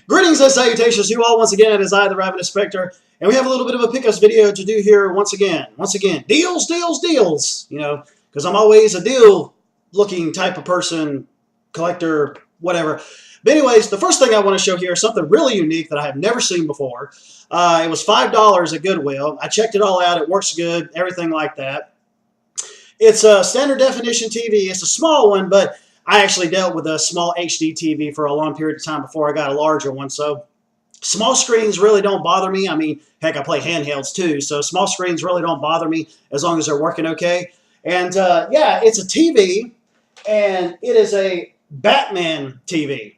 Greetings and salutations to you all once again. It is I, the Ravenous Spectre, and we have a little bit of a pickups video to do here once again. Deals, deals, deals. You know, because I'm always a deal-looking type of person, collector, whatever. But anyways, the first thing I want to show here is something really unique that I have never seen before. It was $5 at Goodwill. I checked it all out. It works good, everything like that. It's a standard definition TV. It's a small one, but I actually dealt with a small HD TV for a long period of time before I got a larger one. So small screens really don't bother me. I mean, heck, I play handhelds too. So small screens really don't bother me as long as they're working okay. And yeah, it's a TV, and it is a Batman TV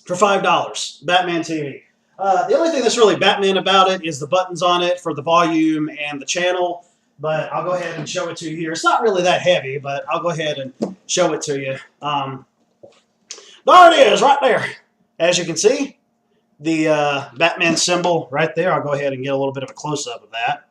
for $5. Batman TV. The only thing that's really Batman about it is the buttons on it for the volume and the channel. But I'll go ahead and show it to you here. It's not really that heavy, but I'll go ahead and show it to you. There it is, right there. As you can see, the Batman symbol right there. I'll go ahead and get a little bit of a close-up of that.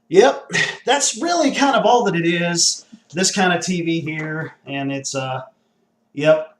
Yep, that's really kind of all that it is. This kind of TV here, and it's, yep.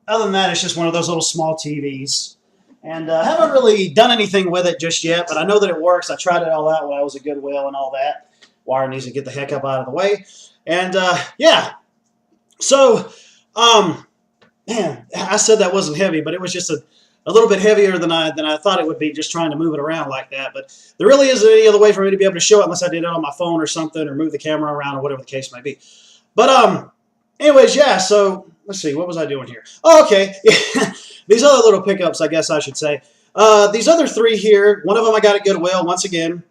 Other than that, it's just one of those little small TVs. And I haven't really done anything with it just yet, but I know that it works. I tried it all out when I was at Goodwill and all that. Wire needs to get the heck up out of the way. And, yeah. So, man, I said that wasn't heavy, but it was just a little bit heavier than I thought it would be, just trying to move it around like that. But there really isn't any other way for me to be able to show it unless I did it on my phone or something, or move the camera around, or whatever the case might be. But, anyways, yeah, so let's see. What was I doing here? Oh, okay. These other little pickups, I guess I should say. These other three here, one of them I got at Goodwill, once again,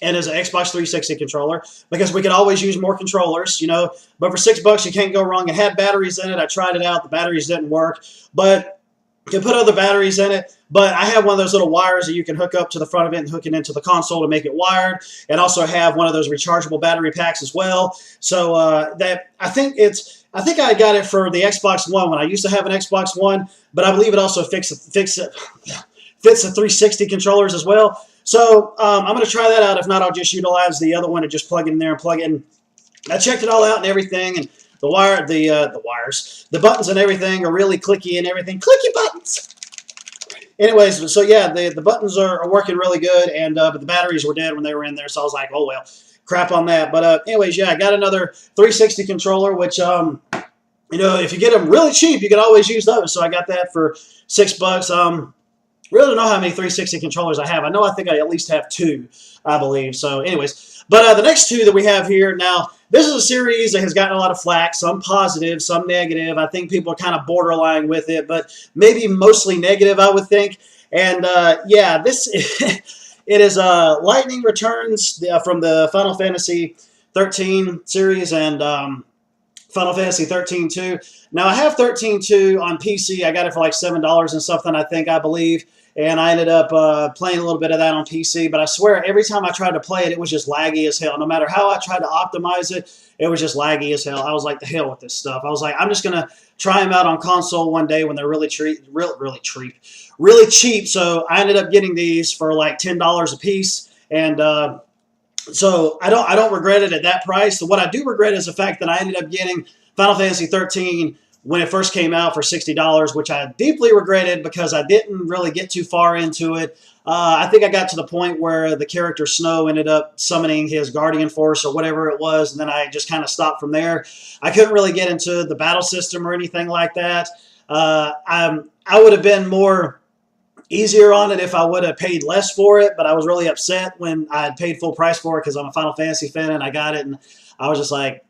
and is an Xbox 360 controller, because we could always use more controllers, you know. But for $6, you can't go wrong. It had batteries in it. I tried it out. The batteries didn't work. But you can put other batteries in it. But I have one of those little wires that you can hook up to the front of it and hook it into the console to make it wired. And also have one of those rechargeable battery packs as well. So that I think I got it for the Xbox One when I used to have an Xbox One, but I believe it also fits the 360 controllers as well. So I'm going to try that out. If not, I'll just utilize the other one and just plug it in there and plug it in. I checked it all out and everything, and the wires, the buttons and everything are really clicky and everything. Clicky buttons. Anyways, so yeah, the buttons are working really good, and but the batteries were dead when they were in there, so I was like, oh well, crap on that. But anyways, yeah, I got another 360 controller, which you know, if you get them really cheap, you can always use those. So I got that for $6. Really don't know how many 360 controllers I have. I think I at least have 2, I believe. So anyways, but the next 2 that we have here, now this is a series that has gotten a lot of flack, some positive, some negative. I think people are kind of borderline with it, but maybe mostly negative, I would think. And yeah, this it is Lightning Returns from the Final Fantasy 13 series, and Final Fantasy 13-2. Now, I have 13-2 on PC. I got it for like $7 and something, I believe. And I ended up playing a little bit of that on PC. But I swear, every time I tried to play it, it was just laggy as hell. No matter how I tried to optimize it, it was just laggy as hell. I was like, the hell with this stuff. I was like, I'm just going to try them out on console one day when they're really cheap. So I ended up getting these for like $10 a piece. And so I don't regret it at that price. So what I do regret is the fact that I ended up getting Final Fantasy 13 when it first came out for $60, which I deeply regretted because I didn't really get too far into it. I think I got to the point where the character Snow ended up summoning his Guardian Force or whatever it was, and then I just kind of stopped from there. I couldn't really get into the battle system or anything like that. I would have been more easier on it if I would have paid less for it, but I was really upset when I had paid full price for it because I'm a Final Fantasy fan and I got it, and I was just like,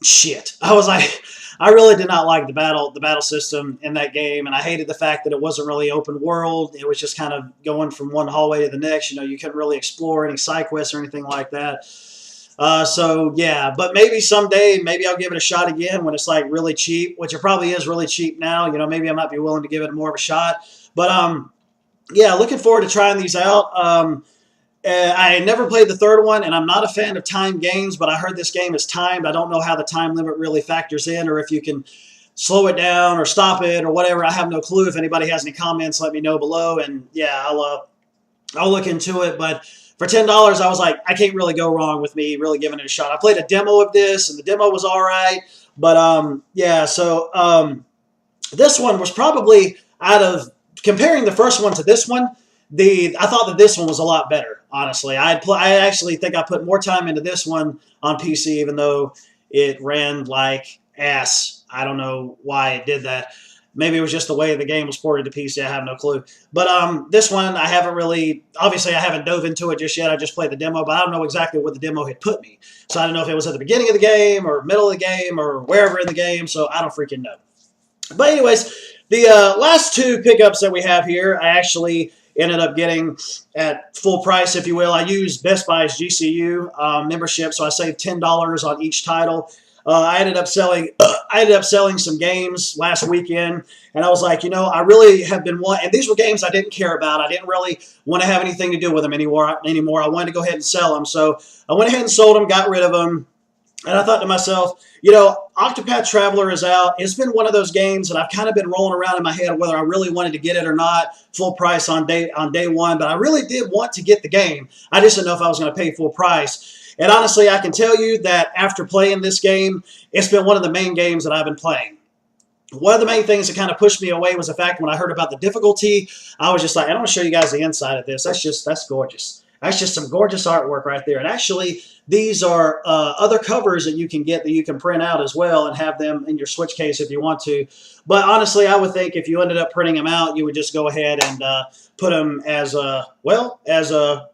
shit. I was like, I really did not like the battle system in that game, and I hated the fact that it wasn't really open world. It was just kind of going from one hallway to the next. You know, you couldn't really explore any side quests or anything like that. So yeah, but maybe someday, maybe I'll give it a shot again when it's like really cheap, which it probably is really cheap now. You know, maybe I might be willing to give it more of a shot. But yeah, looking forward to trying these out. I never played the third one, and I'm not a fan of timed games, but I heard this game is timed. I don't know how the time limit really factors in, or if you can slow it down or stop it or whatever. I have no clue. If anybody has any comments, let me know below, and yeah, I'll look into it. But for $10, I was like, I can't really go wrong with me really giving it a shot. I played a demo of this, and the demo was all right. But yeah, so this one was probably out of comparing the first one to this one, I thought that this one was a lot better, honestly. I actually think I put more time into this one on PC, even though it ran like ass. I don't know why it did that. Maybe it was just the way the game was ported to PC. I have no clue. But this one, I haven't really, obviously I haven't dove into it just yet. I just played the demo, but I don't know exactly where the demo had put me. So I don't know if it was at the beginning of the game or middle of the game or wherever in the game, so I don't freaking know. But anyways, the last two pickups that we have here, I actually ended up getting at full price, if you will. I used Best Buy's GCU membership, so I saved $10 on each title. I ended up selling some games last weekend, and I was like, you know, I really have been wanting, and these were games I didn't care about. I didn't really want to have anything to do with them anymore. I wanted to go ahead and sell them, so I went ahead and sold them, got rid of them. And I thought to myself, you know, Octopath Traveler is out. It's been one of those games that I've kind of been rolling around in my head whether I really wanted to get it or not, full price on day one. But I really did want to get the game. I just didn't know if I was going to pay full price. And honestly, I can tell you that after playing this game, it's been one of the main games that I've been playing. One of the main things that kind of pushed me away was the fact when I heard about the difficulty, I was just like, I want to show you guys the inside of this. That's gorgeous. That's just some gorgeous artwork right there. And actually, these are other covers that you can get that you can print out as well and have them in your Switch case if you want to. But honestly, I would think if you ended up printing them out, you would just go ahead and put them as a, well, as a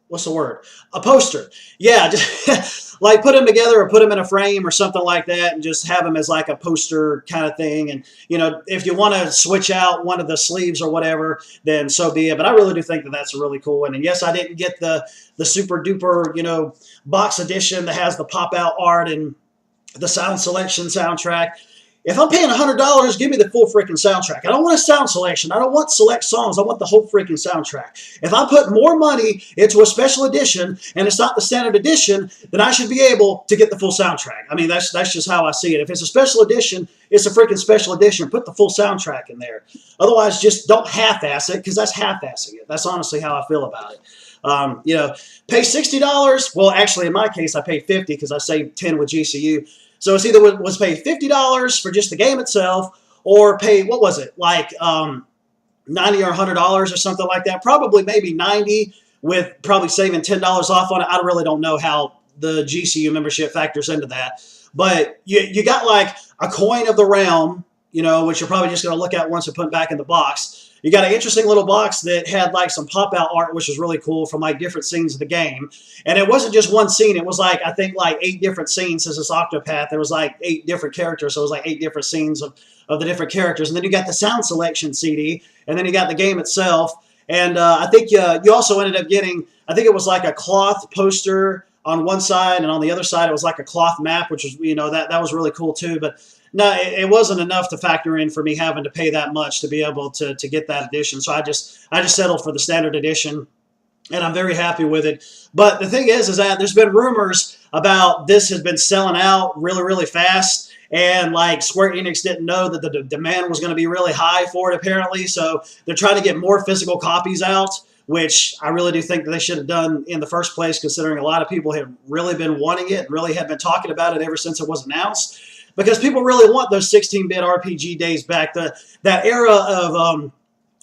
what's the word? A poster. Yeah, just like put them together or put them in a frame or something like that and just have them as like a poster kind of thing. And, you know, if you want to switch out one of the sleeves or whatever, then so be it. But I really do think that that's a really cool one. And yes, I didn't get the super duper, you know, box edition that has the pop out art and the sound selection soundtrack. If I'm paying $100, give me the full freaking soundtrack. I don't want a sound selection. I don't want select songs. I want the whole freaking soundtrack. If I put more money into a special edition and it's not the standard edition, then I should be able to get the full soundtrack. I mean, that's just how I see it. If it's a special edition, it's a freaking special edition. Put the full soundtrack in there. Otherwise, just don't half-ass it because that's half-assing it. That's honestly how I feel about it. You know, pay $60. Well, actually, in my case, I paid $50 because I saved $10 with GCU. So it's either was pay $50 for just the game itself or pay, what was it, like $90 or $100 or something like that. Probably maybe $90 with probably saving $10 off on it. I really don't know how the GCU membership factors into that. But you got like a coin of the realm, you know, which you're probably just going to look at once and put back in the box. You got an interesting little box that had like some pop-out art, which was really cool from like different scenes of the game. And it wasn't just one scene. It was like, I think like 8 different scenes since this Octopath. There was like 8 different characters. So it was like 8 different scenes of the different characters. And then you got the sound selection CD. And then you got the game itself. And I think you also ended up getting, I think it was like a cloth poster on one side. And on the other side, it was like a cloth map, which was, you know, that was really cool too. But no, it wasn't enough to factor in for me having to pay that much to be able to get that edition. So I just settled for the standard edition, and I'm very happy with it. But the thing is that there's been rumors about this has been selling out really, really fast, and like Square Enix didn't know that the demand was going to be really high for it apparently. So they're trying to get more physical copies out, which I really do think that they should have done in the first place, considering a lot of people have really been wanting it and really have been talking about it ever since it was announced. Because people really want those 16-bit RPG days back. That era of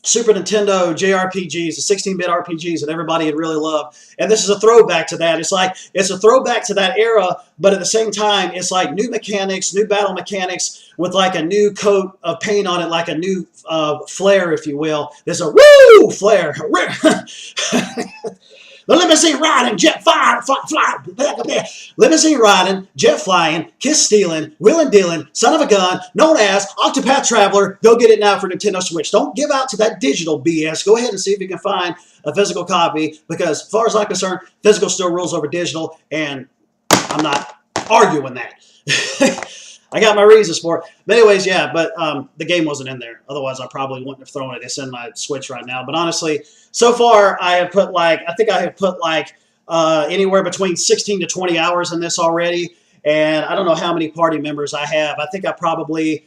Super Nintendo JRPGs, the 16-bit RPGs that everybody had really loved. And this is a throwback to that. It's like, it's a throwback to that era, but at the same time, it's like new mechanics, new battle mechanics with like a new coat of paint on it, like a new flair, if you will. There's a woo flair. The limousine riding, jet flying, limousine riding, jet flying, kiss stealing, wheeling dealing, son of a gun, known as Octopath Traveler. Go get it now for Nintendo Switch. Don't give out to that digital BS. Go ahead and see if you can find a physical copy, because as far as I'm concerned, physical still rules over digital, and I'm not arguing that. I got my reasons for it. But anyways, yeah, but the game wasn't in there. Otherwise, I probably wouldn't have thrown it. It's in my Switch right now. But honestly, so far, I have put like, I think I have put like anywhere between 16 to 20 hours in this already. And I don't know how many party members I have. I think I probably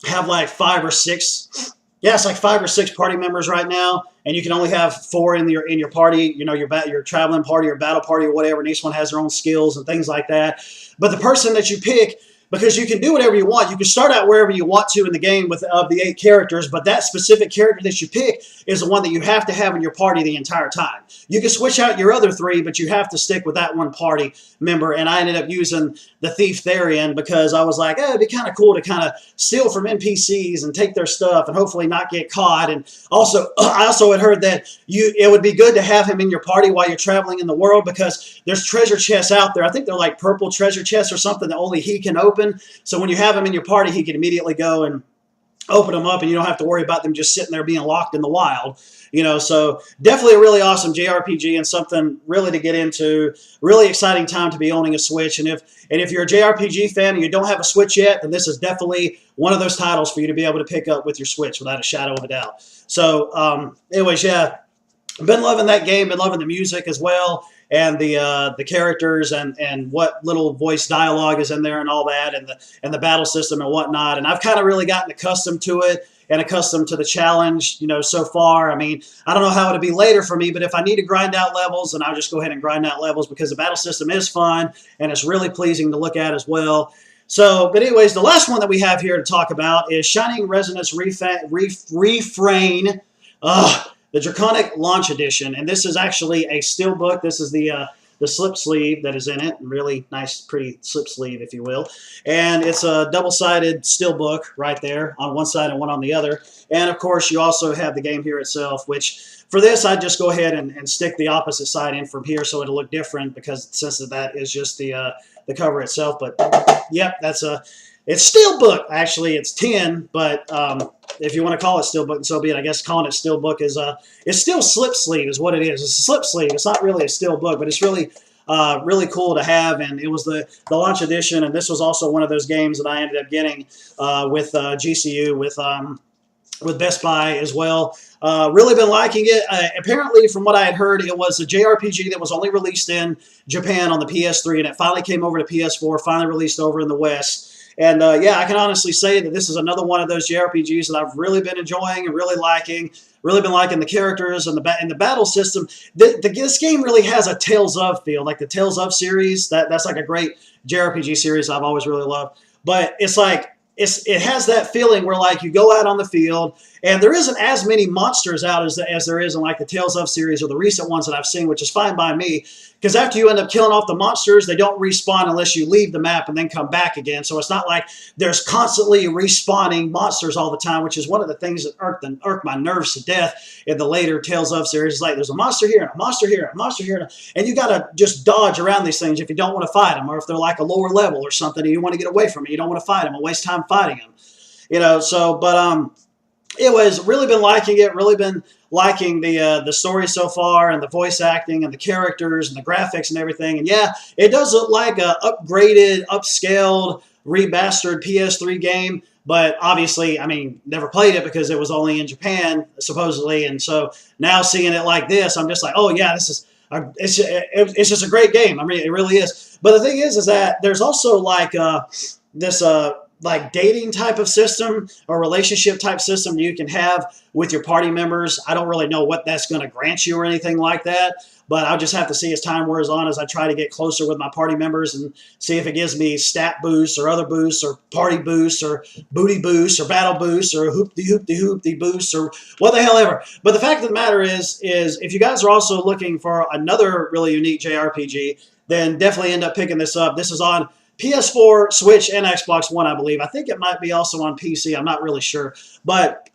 have like 5 or 6. Yeah, it's like 5 or 6 party members right now. And you can only have 4 in your party, you know, your traveling party or battle party or whatever. And each one has their own skills and things like that. But the person that you pick because you can do whatever you want. You can start out wherever you want to in the game with of the 8 characters, but that specific character that you pick is the one that you have to have in your party the entire time. You can switch out your other 3, but you have to stick with that one party member, and I ended up using the Thief Therian because I was like, it'd be kind of cool to kind of steal from NPCs and take their stuff and hopefully not get caught. And also, I also had heard that it would be good to have him in your party while you're traveling in the world because there's treasure chests out there. I think they're like purple treasure chests or something that only he can open. So when you have him in your party, he can immediately go and open them up, and you don't have to worry about them just sitting there being locked in the wild. So definitely a really awesome JRPG and something really to get into. Really exciting time to be owning a Switch. And if you're a JRPG fan and you don't have a Switch yet, then this is definitely one of those titles for you to be able to pick up with your Switch without a shadow of a doubt. So anyways, yeah, been loving that game, been loving the music as well, and the characters and what little voice dialogue is in there and all that, and the battle system and whatnot. And I've kind of really gotten accustomed to it and accustomed to the challenge, so far. I mean, I don't know how it'll be later for me, but if I need to grind out levels, then I'll just go ahead and grind out levels because the battle system is fun and it's really pleasing to look at as well. So, but anyways, the last one that we have here to talk about is Shining Resonance Refrain. The Draconic Launch Edition, and this is actually a steelbook. This is the slip sleeve that is in it. Really nice, pretty slip sleeve, if you will. And it's a double-sided steelbook right there on one side and one on the other. And, of course, you also have the game here itself, which for this, I'd just go ahead and stick the opposite side in from here so it'll look different because since that is just the cover itself. But, yep, it's steelbook. Actually, it's tin, but if you want to call it steelbook, so be it. I guess calling it steelbook is it's still slip sleeve is what it is. It's a slip sleeve. It's not really a steelbook, but it's really really cool to have. And it was the launch edition, and this was also one of those games that I ended up getting with GCU with Best Buy as well. Really been liking it. Apparently, from what I had heard, it was a JRPG that was only released in Japan on the PS3, and it finally came over to PS4, finally released over in the West. And yeah, I can honestly say that this is another one of those JRPGs that I've really been enjoying and really liking. Really been liking the characters and the battle system. This game really has a Tales of feel, like the Tales of series. That's like a great JRPG series I've always really loved. But it's like it has that feeling where like you go out on the field and there isn't as many monsters out as there is in like the Tales of series or the recent ones that I've seen, which is fine by me. Because after you end up killing off the monsters, they don't respawn unless you leave the map and then come back again. So it's not like there's constantly respawning monsters all the time, which is one of the things that irked my nerves to death in the later Tales of series. It's like there's a monster here and a monster here and a monster here. And you got to just dodge around these things if you don't want to fight them, or if they're like a lower level or something and you want to get away from it. You don't want to fight them and waste time fighting them. Anyways, really been liking it, really been liking the story so far and the voice acting and the characters and the graphics and everything. And yeah, it does look like a upgraded, upscaled, remastered PS3 game. But obviously, I mean, never played it because it was only in Japan, supposedly. And so now seeing it like this, I'm just like, oh yeah, it's just a great game. I mean, it really is. But the thing is that there's also like this like dating type of system or relationship type system you can have with your party members. I don't really know what that's going to grant you or anything like that, but I'll just have to see as time wears on as I try to get closer with my party members and see if it gives me stat boosts or other boosts or party boosts or booty boosts or battle boosts or hoopty boosts or what the hell ever. But the fact of the matter is if you guys are also looking for another really unique JRPG, then definitely end up picking this up. This is on PS4, Switch, and Xbox One, I believe. I think it might be also on PC. I'm not really sure. But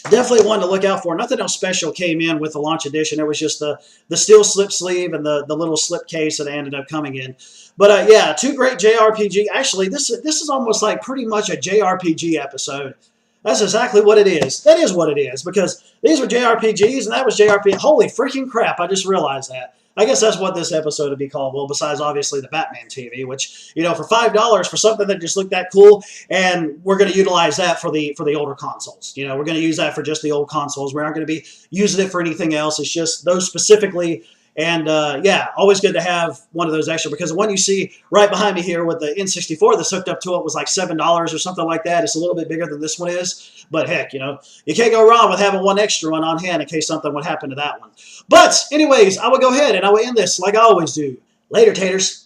definitely one to look out for. Nothing else special came in with the launch edition. It was just the steel slip sleeve and the little slip case that ended up coming in. But yeah, 2 great JRPG. Actually, this is almost like pretty much a JRPG episode. That's exactly what it is. That is what it is, because these were JRPGs and that was JRPG. Holy freaking crap, I just realized that. I guess that's what this episode would be called. Well, besides obviously the Batman TV, which, for $5 for something that just looked that cool, and we're going to utilize that for the older consoles. We're going to use that for just the old consoles. We aren't going to be using it for anything else. It's just those specifically. And yeah, always good to have one of those extra, because the one you see right behind me here with the N64 that's hooked up to it was like $7 or something like that. It's a little bit bigger than this one is, but heck, you can't go wrong with having one extra one on hand in case something would happen to that one. But anyways, I will go ahead and I will end this like I always do. Later, taters.